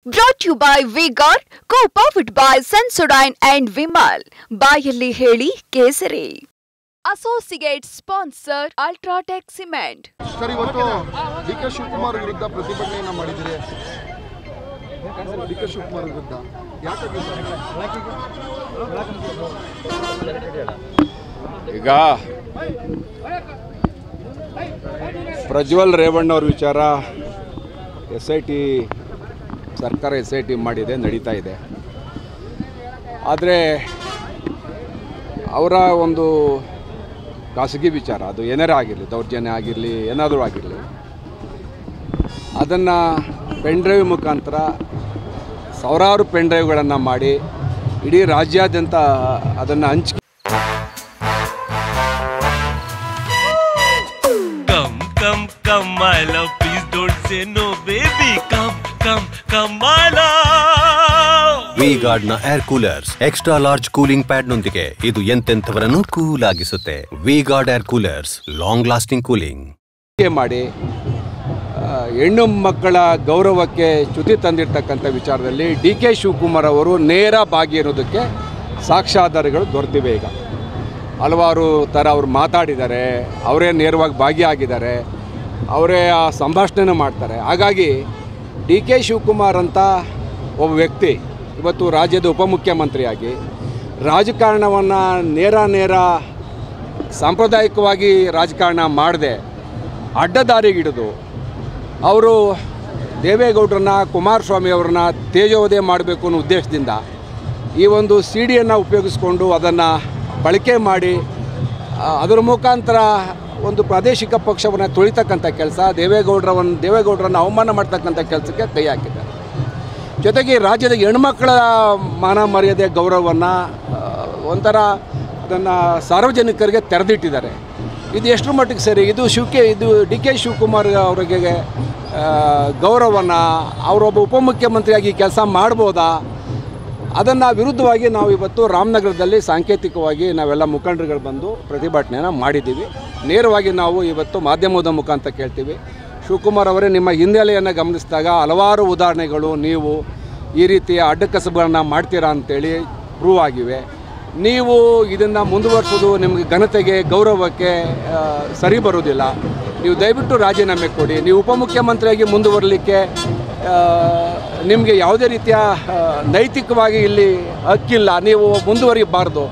Brought to you by V-Guard, co-powered by Sensodyne and Vimal. ಬಾಯಲ್ಲಿ ಹೇಳಿ ಕೇಸರಿ. Associate sponsor Ultratech Cement. Sir, ಇವತ್ತು ಡಿ.ಕೆ. ಶಿವಕುಮಾರ್ ವಿರುದ್ಧ ಪ್ರತಿಭಟನೆಯನ್ನ ಮಾಡಿದರೆ ಡಿ.ಕೆ. ಶಿವಕುಮಾರ್ ವಿರುದ್ಧ ಯಾಕೆ ಈಗ ಪ್ರಜ್ವಲ್ ರೇವಣ್ಣ ಅವ್ರ ವಿಚಾರ SIT ಸರ್ಕಾರ SIT ಮಾಡಿದೆ, ನಡೀತಾ ಇದೆ. ಆದರೆ ಅವರ ಒಂದು ಖಾಸಗಿ ವಿಚಾರ, ಅದು ಏನಾರೇ ಆಗಿರಲಿ, ದೌರ್ಜನ್ಯ ಆಗಿರಲಿ, ಏನಾದರೂ ಆಗಿರಲಿ, ಅದನ್ನು ಪೆನ್ಡ್ರೈವ್ ಮುಖಾಂತರ ಸಾವಿರಾರು ಪೆನ್ಡ್ರೈವ್ಗಳನ್ನು ಮಾಡಿ ಇಡೀ ರಾಜ್ಯಾದ್ಯಂತ ಅದನ್ನು ಹಂಚಿ Come, my love, please don't say no, baby. Come, my love. V-Guard ನ air coolers extra large cooling pad ನೊಂದಿಗೆ ಇದು ಎಂತೆಂಥವರನ್ನು ಕೂಲ್ ಆಗಿಸುತ್ತೆ. V-Guard air coolers, long lasting cooling ಮಾಡಿ ಹೆಣ್ಣು ಮಕ್ಕಳ ಗೌರವಕ್ಕೆ ಚ್ಯುತಿ ತಂದಿರತಕ್ಕಂಥ ವಿಚಾರದಲ್ಲಿ ಡಿ.ಕೆ. ಶಿವಕುಮಾರ್ ಅವರು ನೇರ ಭಾಗಿಯಿರೋದಕ್ಕೆ ಸಾಕ್ಷ್ಯಾಧಾರಗಳು ದೊರೆತಿವೆ. ಈಗ ಹಲವಾರು ಥರ ಅವರು ಮಾತಾಡಿದ್ದಾರೆ, ಅವರೇ ನೇರವಾಗಿ ಭಾಗಿಯಾಗಿದ್ದಾರೆ, ಅವರೇ ಆ ಸಂಭಾಷಣೆಯನ್ನು ಮಾಡ್ತಾರೆ. ಹಾಗಾಗಿ ಡಿ.ಕೆ. ಶಿವಕುಮಾರ್ ಅಂತ ಒಬ್ಬ ವ್ಯಕ್ತಿ ಇವತ್ತು ರಾಜ್ಯದ ಉಪಮುಖ್ಯಮಂತ್ರಿಯಾಗಿ ರಾಜಕಾರಣವನ್ನು ನೇರ ಸಾಂಪ್ರದಾಯಿಕವಾಗಿ ರಾಜಕಾರಣ ಮಾಡದೆ ಅಡ್ಡದಾರಿಗಿಡಿದು ಅವರು ದೇವೇಗೌಡರನ್ನ, ಕುಮಾರಸ್ವಾಮಿ ಅವ್ರನ್ನ ತೇಜೋವಧೆ ಮಾಡಬೇಕು ಅನ್ನೋ ಉದ್ದೇಶದಿಂದ ಈ ಒಂದು ಸಿಡಿಯನ್ನು ಉಪಯೋಗಿಸ್ಕೊಂಡು ಅದನ್ನು ಬಳಕೆ ಮಾಡಿ ಅದರ ಮುಖಾಂತರ ಒಂದು ಪ್ರಾದೇಶಿಕ ಪಕ್ಷವನ್ನು ತುಳಿತಕ್ಕಂಥ ಕೆಲಸ, ದೇವೇಗೌಡರನ್ನು ಅವಮಾನ ಮಾಡ್ತಕ್ಕಂಥ ಕೆಲಸಕ್ಕೆ ಕೈ ಹಾಕಿದ್ದಾರೆ. ಜೊತೆಗೆ ರಾಜ್ಯದ ಹೆಣ್ಮಕ್ಕಳ ಮಾನ ಮರ್ಯಾದೆ ಗೌರವವನ್ನು ಒಂಥರ ಅದನ್ನು ಸಾರ್ವಜನಿಕರಿಗೆ ತೆರೆದಿಟ್ಟಿದ್ದಾರೆ. ಇದು ಎಷ್ಟರ ಮಟ್ಟಿಗೆ ಸರಿ? ಇದು ಡಿ.ಕೆ. ಶಿವಕುಮಾರ್ ಅವರಿಗೆ ಗೌರವವನ್ನು ಅವರೊಬ್ಬ ಉಪಮುಖ್ಯಮಂತ್ರಿಯಾಗಿ ಕೆಲಸ ಮಾಡ್ಬೋದಾ? ಅದನ್ನು ವಿರುದ್ಧವಾಗಿ ನಾವು ಇವತ್ತು ರಾಮನಗರದಲ್ಲಿ ಸಾಂಕೇತಿಕವಾಗಿ ನಾವೆಲ್ಲ ಮುಖಂಡರುಗಳು ಬಂದು ಪ್ರತಿಭಟನೆಯನ್ನು ಮಾಡಿದ್ದೀವಿ. ನೇರವಾಗಿ ನಾವು ಇವತ್ತು ಮಾಧ್ಯಮದ ಮುಖಾಂತರ ಕೇಳ್ತೀವಿ, ಶಿವಕುಮಾರ್ ಅವರೇ, ನಿಮ್ಮ ಹಿನ್ನೆಲೆಯನ್ನು ಗಮನಿಸಿದಾಗ ಹಲವಾರು ಉದಾಹರಣೆಗಳು ನೀವು ಈ ರೀತಿಯ ಅಡ್ಡಕಸಬುಗಳನ್ನು ಮಾಡ್ತೀರಾ ಅಂತೇಳಿ ಪ್ರೂವ್ ಆಗಿವೆ. ನೀವು ಇದನ್ನು ಮುಂದುವರಿಸೋದು ನಿಮಗೆ ಘನತೆಗೆ, ಗೌರವಕ್ಕೆ ಸರಿ ಬರೋದಿಲ್ಲ. ನೀವು ದಯವಿಟ್ಟು ರಾಜೀನಾಮೆ ಕೊಡಿ. ನೀವು ಉಪಮುಖ್ಯಮಂತ್ರಿಯಾಗಿ ಮುಂದುವರಲಿಕ್ಕೆ ನಿಮಗೆ ಯಾವುದೇ ರೀತಿಯ ನೈತಿಕವಾಗಿ ಇಲ್ಲಿ ಹಕ್ಕಿಲ್ಲ, ನೀವು ಮುಂದುವರಿಬಾರ್ದು.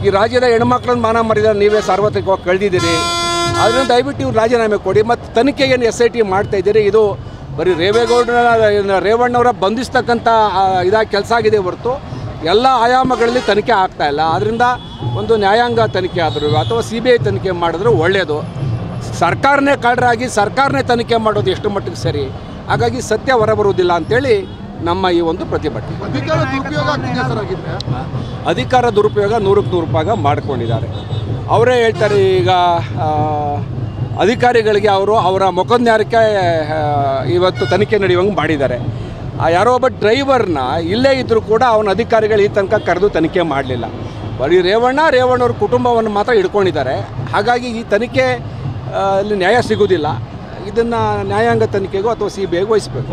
ಈ ರಾಜ್ಯದ ಹೆಣ್ಮಕ್ಳನ್ನ ಮಾನ ಮರ್ಯಾದೆ ನೀವೇ ಸಾರ್ವತ್ರಿಕವಾಗಿ ಕಳೆದಿದ್ದೀರಿ. ಅದರಿಂದ ದಯವಿಟ್ಟು ಇವ್ರು ರಾಜೀನಾಮೆ ಕೊಡಿ. ಮತ್ತು ತನಿಖೆಗೇನು SIT ಮಾಡ್ತಾಯಿದ್ದೀರಿ, ಇದು ಬರೀ ರೇವಣ್ಣವರ ಬಂಧಿಸ್ತಕ್ಕಂಥ ಇದಾಗಿ ಕೆಲಸ ಆಗಿದೆ ಹೊರತು ಎಲ್ಲ ಆಯಾಮಗಳಲ್ಲಿ ತನಿಖೆ ಆಗ್ತಾಯಿಲ್ಲ. ಅದರಿಂದ ಒಂದು ನ್ಯಾಯಾಂಗ ತನಿಖೆ ಆದರೂ ಅಥವಾ CBI ತನಿಖೆ ಮಾಡಿದ್ರು ಒಳ್ಳೆಯದು. ಸರ್ಕಾರನೇ ಕಳ್ಳರಾಗಿ ಸರ್ಕಾರನೇ ತನಿಖೆ ಮಾಡೋದು ಎಷ್ಟು ಮಟ್ಟಿಗೆ ಸರಿ? ಹಾಗಾಗಿ ಸತ್ಯ ಹೊರಬರುವುದಿಲ್ಲ ಅಂಥೇಳಿ ನಮ್ಮ ಈ ಒಂದು ಪ್ರತಿಭಟನೆ. ಅಧಿಕಾರ ದುರುಪಯೋಗ 100% ಮಾಡ್ಕೊಂಡಿದ್ದಾರೆ. ಅವರೇ ಹೇಳ್ತಾರೆ, ಈಗ ಅಧಿಕಾರಿಗಳಿಗೆ ಅವರ ಮೊಕದ್ದಮೆಗೆ ಇವತ್ತು ತನಿಖೆ ನಡೆಯುವಂಗೆ ಮಾಡಿದ್ದಾರೆ. ಯಾರೋ ಒಬ್ಬ ಡ್ರೈವರ್ನ ಇಲ್ಲೇ ಇದ್ದರೂ ಕೂಡ ಅವನ ಅಧಿಕಾರಿಗಳು ಈ ತನಕ ಕರೆದು ತನಿಖೆ ಮಾಡಲಿಲ್ಲ. ಬರೀ ರೇವಣ್ಣವ್ರ ಕುಟುಂಬವನ್ನು ಮಾತ್ರ ಹಿಡ್ಕೊಂಡಿದ್ದಾರೆ. ಹಾಗಾಗಿ ಈ ತನಿಖೆ ಅಲ್ಲಿ ನ್ಯಾಯ ಸಿಗೋದಿಲ್ಲ. ಇದನ್ನು ನ್ಯಾಯಾಂಗ ತನಿಖೆಗೂ ಅಥವಾ CBIಗೂ ವಹಿಸಬೇಕು.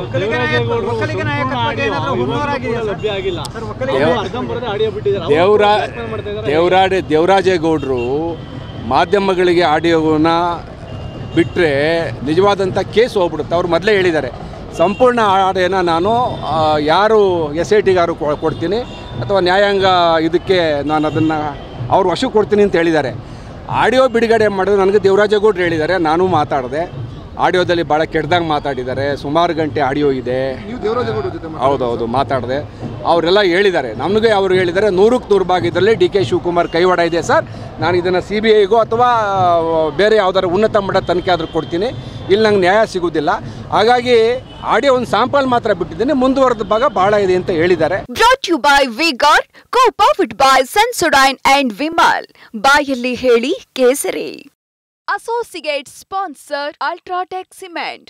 ದೇವರಾಜೇಗೌಡರು ಮಾಧ್ಯಮಗಳಿಗೆ ಆಡಿಯೋನ ಬಿಟ್ಟರೆ ನಿಜವಾದಂಥ ಕೇಸ್ ಹೋಗ್ಬಿಡುತ್ತೆ. ಅವ್ರು ಮೊದಲೇ ಹೇಳಿದ್ದಾರೆ, ಸಂಪೂರ್ಣ ಆಡಿಯೋನ ನಾನು ಯಾರು SITಗಾರು ಕೊಡ್ತೀನಿ ಅಥವಾ ನ್ಯಾಯಾಂಗ ಇದಕ್ಕೆ ನಾನು ಅದನ್ನು ಅವ್ರು ವಶಕ್ಕೆ ಕೊಡ್ತೀನಿ ಅಂತ ಹೇಳಿದ್ದಾರೆ. ಆಡಿಯೋ ಬಿಡುಗಡೆ ಮಾಡಿದ್ರು ನನಗೆ ದೇವರಾಜೇಗೌಡರು ಹೇಳಿದ್ದಾರೆ, ನಾನು ಮಾತಾಡಿದೆ. ಆಡಿಯೋದಲ್ಲಿ ಭಾಳ ಕೆಟ್ಟದಾಗಿ ಮಾತಾಡಿದ್ದಾರೆ, ಸುಮಾರು ಗಂಟೆ ಆಡಿಯೋ ಇದೆ. ಹೌದೌದು, ಮಾತಾಡಿದೆ. ಅವರೆಲ್ಲ ಹೇಳಿದ್ದಾರೆ, ನಮಗೆ ಅವರು ಹೇಳಿದ್ದಾರೆ 100% ಇದರಲ್ಲಿ ಡಿ.ಕೆ. ಶಿವಕುಮಾರ್ ಕೈವಾಡ ಇದೆ ಸರ್, ನಾನು ಇದನ್ನು CBIಗೂ ಅಥವಾ ಬೇರೆ ಯಾವುದಾದ್ರು ಉನ್ನತ ಮಟ್ಟದ ತನಿಖೆ ಆದರೂ ಕೊಡ್ತೀನಿ, ಇಲ್ಲಿ ನಂಗೆ ನ್ಯಾಯ ಸಿಗೋದಿಲ್ಲ. ಹಾಗಾಗಿ ಆಡಿಯೋ ಒಂದು ಸ್ಯಾಂಪಲ್ ಮಾತ್ರ ಬಿಟ್ಟಿದ್ದೀನಿ, ಮುಂದುವರೆದ ಭಾಗ ಭಾಳ ಇದೆ ಅಂತ ಹೇಳಿದ್ದಾರೆ. Brought to you by V-Guard, co-powered by Sensodyne and Vimal. ಬಾಯಲ್ಲಿ ಹೇಳಿ ಕೇಸರಿ. Associate sponsor Ultratech Cement.